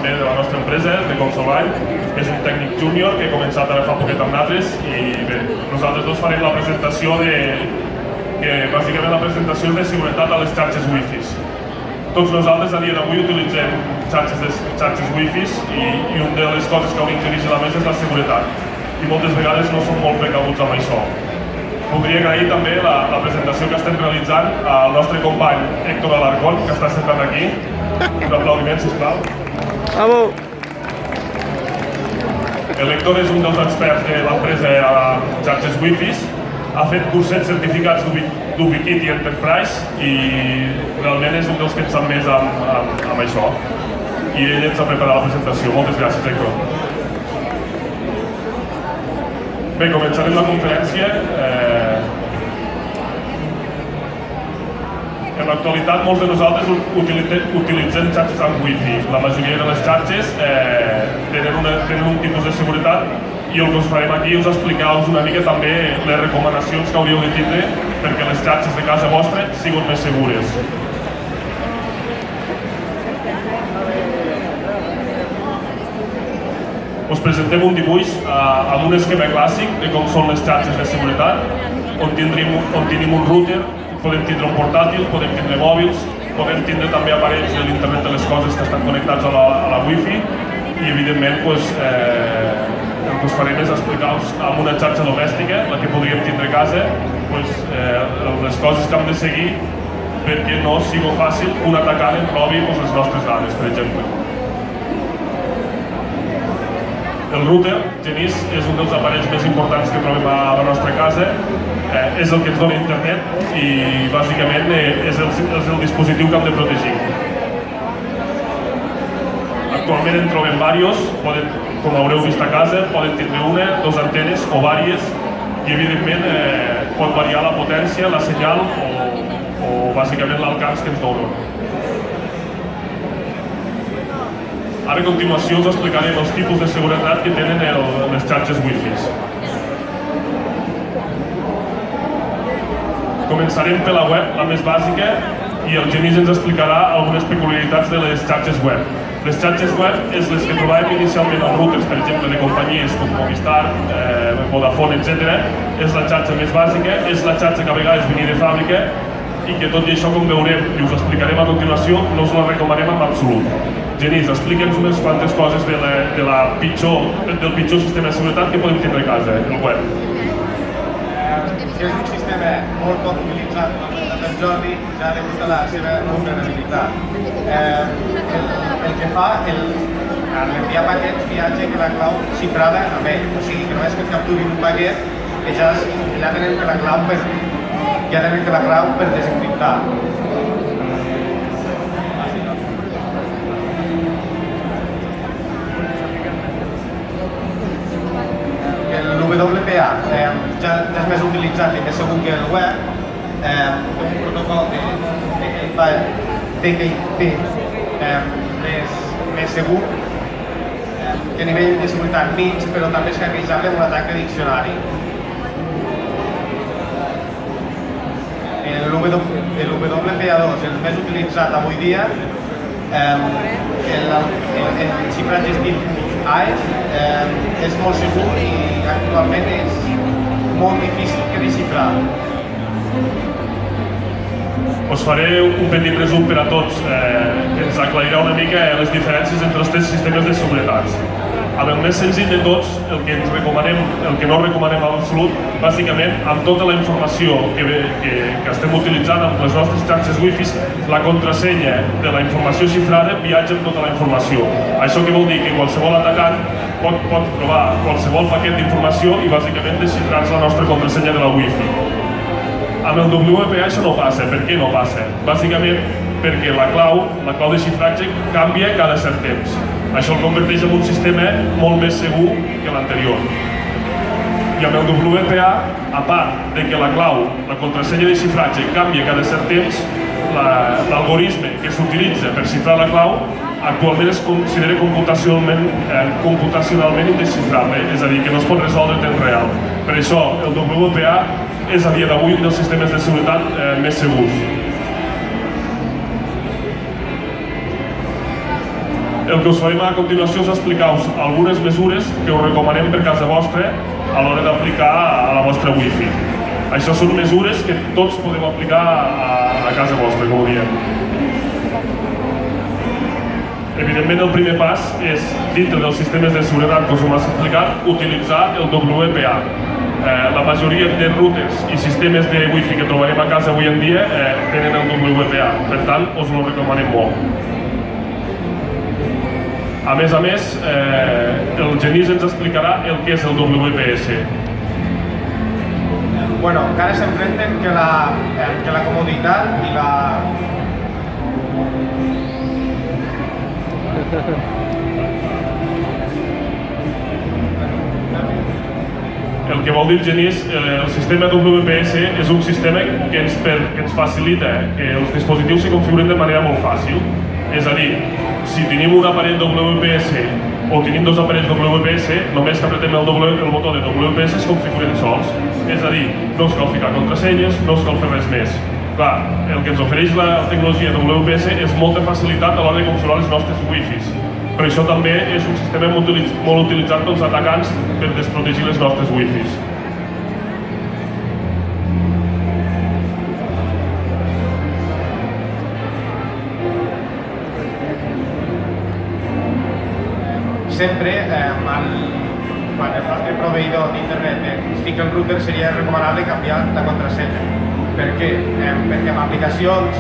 també de la nostra empresa, de Consolvall, que és un tècnic júnior que he començat ara fa poquet amb nosaltres i bé, nosaltres dos farem la presentació que bàsicament la presentació és de seguretat a les xarxes Wi-Fi. Tots nosaltres a dia d'avui utilitzem xarxes Wi-Fi i una de les coses que hauríem de vigilar més és la seguretat i moltes vegades no som molt precabuts amb això. Voldria agrair també la presentació que estem realitzant al nostre company Héctor Alarcón, que està sentat aquí. Un aplaudiment, sisplau. Bravo! L'Héctor és un dels experts de l'empresa a xarxes Wi-Fi, ha fet cursets certificats d'Ubiquiti Enterprise i realment és un dels que en sap més amb això. I ell ens ha preparat la presentació. Moltes gràcies, Héctor. Bé, començarem la conferència. En l'actualitat, molts de nosaltres utilitzem xarxes amb Wi-Fi. La majoria de les xarxes tenen un tipus de seguretat i el que us farem aquí és explicar-vos una mica també les recomanacions que hauríeu de tindre perquè les xarxes de casa vostra siguin més segures. Us presentem un dibuix amb un esquema clàssic de com són les xarxes de seguretat, on tenim un router, podem tindre un portàtil, podem tindre mòbils, podem tindre també aparells de l'internet de les coses que estan connectats a la Wi-Fi i evidentment el que us farem és explicar-vos amb una xarxa domèstica, la que podríem tindre a casa, les coses que hem de seguir perquè no sigui fàcil que un atacant en robi les nostres dades, per exemple. El router, Genís, és un dels aparells més importants que trobem a la nostra casa, és el que ens dona internet i bàsicament és el dispositiu que hem de protegir. Actualment en trobem diversos, com haureu vist a casa, poden tindre una, dues antenes o diverses i evidentment pot variar la potència, la senyal o bàsicament l'alcance que ens donen. Ara a continuació us explicarem els tipus de seguretat que tenen les xarxes Wi-Fi. Començarem per la web, la més bàsica, i el Genís ens explicarà algunes peculiaritats de les xarxes web. Les xarxes web és les que trobàvem inicialment als routers, per exemple, de companyies com Movistar, Vodafone, etc. És la xarxa més bàsica, és la xarxa que a vegades venia de fàbrica i que tot i això, com veurem i us explicarem a continuació, no us la recomanem en absolut. Genís, explica'ns unes quantes coses del pitjor sistema de seguretat que podem tindre a casa, el web. És un sistema molt poc utilitzat per Jordi, ja degut a la seva vulnerabilitat. El que fa, l'enviar paquets viatge que la clau xifrada amb ell, o sigui que només que capturin un paquet que ja tenen que la clau per desencriptar. WPA ja és més utilitzat i més segur que el web, un protocol TKIP més segur, que a nivell de seguretat mig, però també és hackejable amb un atac de diccionari. El WPA2, el més utilitzat avui dia, el xifratge estil AES és molt segur i actualment és molt difícil de desxifrar. Us faré un petit resum per a tots que ens aclarirà una mica les diferències entre els tres sistemes de seguretat. Amb el més senzill de tots, el que no recomanem en absolut, bàsicament, amb tota la informació que estem utilitzant amb les nostres xarxes Wi-Fi, la contrasenya de la informació xifrada viatja amb tota la informació. Això què vol dir? Que qualsevol atacant pot trobar qualsevol paquet d'informació i bàsicament desxifrar-se la nostra contrasenya de la Wi-Fi. Amb el WPA això no passa. Per què no passa? Bàsicament perquè la clau de xifratge canvia cada cert temps. Això el converteix en un sistema molt més segur que l'anterior. I amb el WPA, a part de que la contrasenya de xifratge canvia cada cert temps, l'algoritme que s'utilitza per xifrar la clau actualment es considera computacionalment indesxifrable, és a dir, que no es pot resoldre en temps real. Per això, el WPA és a dia d'avui un dels sistemes de seguretat més segurs. El que us farem a continuació és explicar-vos algunes mesures que us recomanem per casa vostra a l'hora d'aplicar a la vostra Wi-Fi. Això són mesures que tots podeu aplicar a casa vostra, com ho diem. Evidentment, el primer pas és, dintre dels sistemes de seguretat que us hem explicat, utilitzar el WPA. La majoria de routers i sistemes de Wi-Fi que trobarem a casa avui en dia tenen el WPA, per tant, us ho recomanem molt. A més, el Genís ens explicarà el que és el WPS. Bueno, encara s'enfrenten que la comoditat i la... El que vol dir el Genís, el sistema WPS és un sistema que ens facilita que els dispositius se configuren de manera molt fàcil. És a dir, si tenim un aparell WPS o tenim dos aparells WPS, només que apretem el botó de WPS es configuren sols. És a dir, no us cal ficar contrasenyes, no us cal fer res més. Clar, el que ens ofereix la tecnologia WPS és molta facilitat a l'hora de configurar les nostres Wi-Fis. Per això també és un sistema molt utilitzat pels atacants per desprotegir les nostres Wi-Fis. Sempre, quan el nostre proveïdor d'internet ens fica el router, seria recomanable canviar la contrasenya. Per què? Perquè amb aplicacions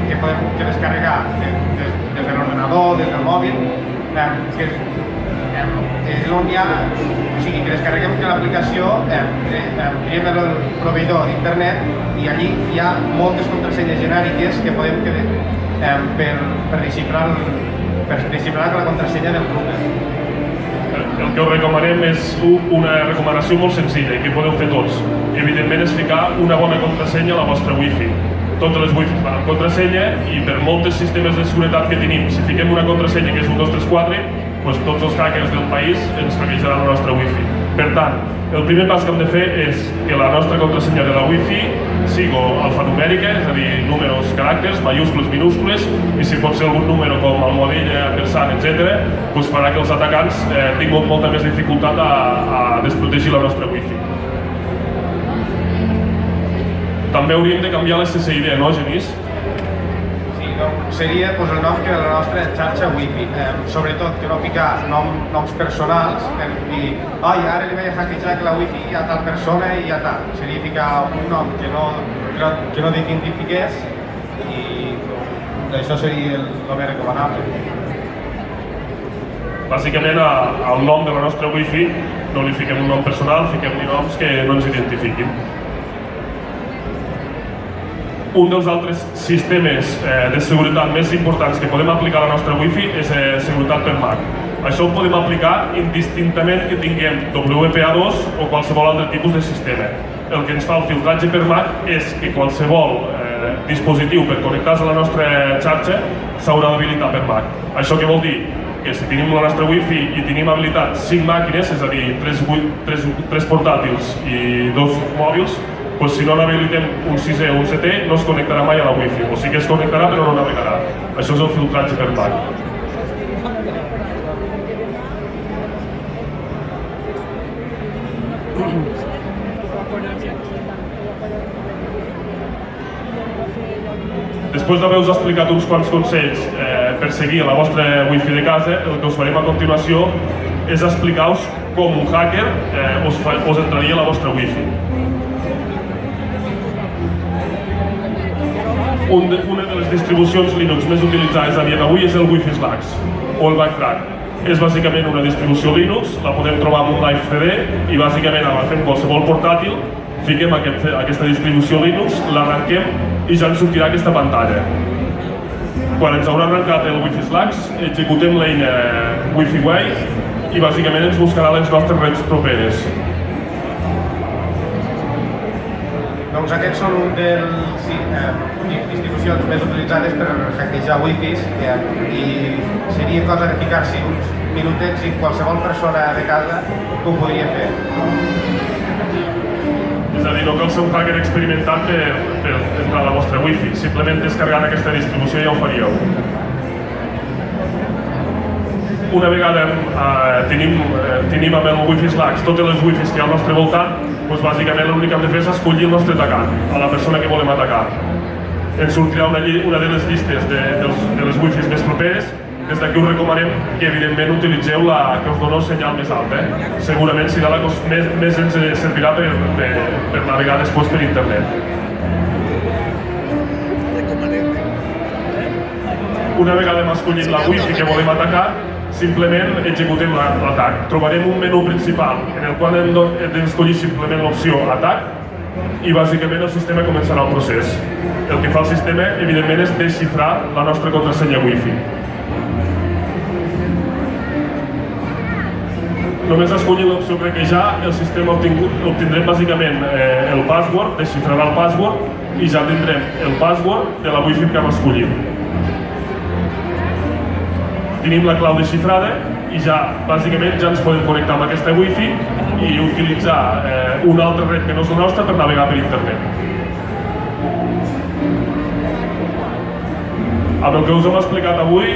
que podem descarregar des de l'ordenador, des del mòbil, és on hi ha, o sigui, que descarreguem que l'aplicació, triem el proveïdor d'internet i allí hi ha moltes contrasenyes genèriques que podem per desxifrar la contrasenya del router. El que us recomanem és una recomanació molt senzilla i que podeu fer tots. Evidentment és ficar una bona contrasenya a la vostra Wi-Fi. Totes les Wi-Fi van amb contrasenya i per molts sistemes de seguretat que tenim, si fiquem una contrasenya que és 1, 2, 3, 4, doncs tots els hackers del país ens hackejaran la nostra Wi-Fi. Per tant, el primer pas que hem de fer és que la nostra contrasenya de la Wi-Fi sigui alfanumèrica, és a dir, números, caràcters, majúscules, minúscules, i si pot ser algun número com almohadilla, ampersand, etc., doncs farà que els atacants tinguin molta més dificultat a desprotegir la nostra Wi-Fi. També hauríem de canviar l'SSID, no, Genís? Sí, seria el nom que de la nostra xarxa Wi-Fi. Sobretot que no ficar noms personals i ara li vaig hackejar que la Wi-Fi hi ha tal persona i hi ha tal. Seria ficar un nom que no t'identifiqués i això seria el més recomanable. Bàsicament, al nom de la nostra Wi-Fi no li fiquem un nom personal, fiquem-li noms que no ens identifiquin. Un dels altres sistemes de seguretat més importants que podem aplicar a la nostra Wi-Fi és seguretat per MAC. Això ho podem aplicar indistintament que tinguem WPA2 o qualsevol altre tipus de sistema. El que ens fa el filtratge per MAC és que qualsevol dispositiu per connectar-se a la nostra xarxa s'haurà d'habilitar per MAC. Això què vol dir? Que si tenim la nostra Wi-Fi i tenim habilitat 5 màquines, és a dir, 3 portàtils i 2 mòbils, doncs si no n'habilitem un 6è o un 7è, no es connectarà mai a la Wi-Fi. O sigui que es connectarà però no navegarà. Això és el filtratge per MAC. Després d'haver-vos explicat uns quants consells per seguir la vostra Wi-Fi de casa, el que us farem a continuació és explicar-vos com un hacker us entraria a la vostra Wi-Fi. Una de les distribucions Linux més utilitzades a dia d'avui és el Wi-Fi Slacks o el Backtrack. És bàsicament una distribució Linux, la podem trobar amb un Live CD i bàsicament agafem qualsevol portàtil, fiquem aquesta distribució Linux, l'arrenquem i ja ens sortirà aquesta pantalla. Quan ens haurà arrencat el Wi-Fi Slacks, executem l'eina Wi-Fi Way i bàsicament ens buscarà les nostres reds properes. Doncs aquests són un dels institucions més utilitzades per hackejar Wi-Fis i seria cosa de ficar-s'hi uns minutets i qualsevol persona de casa ho podria fer. És a dir, no cal ser un hacker experimentat per entrar a la vostra Wi-Fi, simplement descarregant aquesta distribució ja ho faríeu. una vegada tenim amb el Wi-Fi Slacks totes les Wi-Fis que hi ha al nostre voltant, doncs bàsicament l'únic que hem de fer és escollir el nostre atacant, a la persona que volem atacar. Ens sortirà una de les llistes de les Wi-Fis més properes. Des d'aquí us recomanem que evidentment utilitzeu la que us dona el senyal més alt. Segurament serà la que més ens servirà per navegar després per internet. Una vegada hem escollit la Wi-Fi que volem atacar, simplement executem l'atac. Trobarem un menú principal en el qual hem d'escollir simplement l'opció atac i bàsicament el sistema començarà el procés. El que fa el sistema, evidentment, és desxifrar la nostra contrasenya Wi-Fi. Només escollint l'opció craquejar, el sistema obtindrem bàsicament el password, desxifrarà el password i ja tindrem el password de la Wi-Fi que hem escollit. Tenim la clau desxifrada i ja, bàsicament, ja ens podem connectar amb aquesta Wi-Fi i utilitzar una altra red que no és la nostra per navegar per internet. Amb el que us hem explicat avui,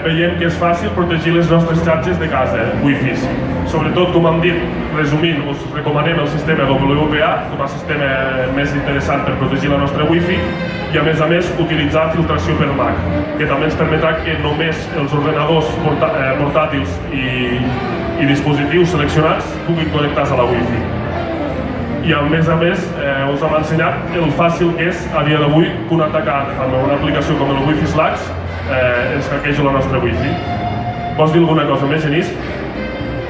veiem que és fàcil protegir les nostres xarxes de casa, Wi-Fis. Sobretot, com hem dit, resumint, us recomanem el sistema WPA com a sistema més interessant per protegir la nostra Wi-Fi i, a més, utilitzar filtració per MAC, que també ens permetrà que només els ordenadors portàtils i dispositius seleccionats puguin connectar-se a la Wi-Fi. I, a més, us hem ensenyat el fàcil que és, a dia d'avui, que un atacant amb una aplicació com el Wi-Fi Slacks ens hackeja la nostra Wi-Fi. Vols dir alguna cosa més, Genís?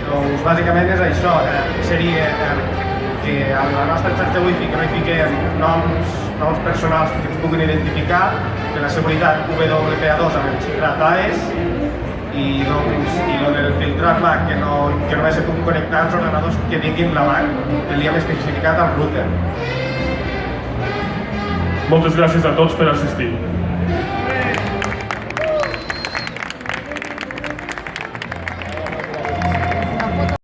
Doncs bàsicament és això, seria que a la nostra xarxa Wi-Fi que no hi fiquem noms personals que ens puguin identificar, que la seguretat WPA2 amb el xifrat AES i el del filtrat MAC que només se puguin connectar als ordenadors que tinguin la MAC, que li hem especificat al router. Moltes gràcies a tots per assistir.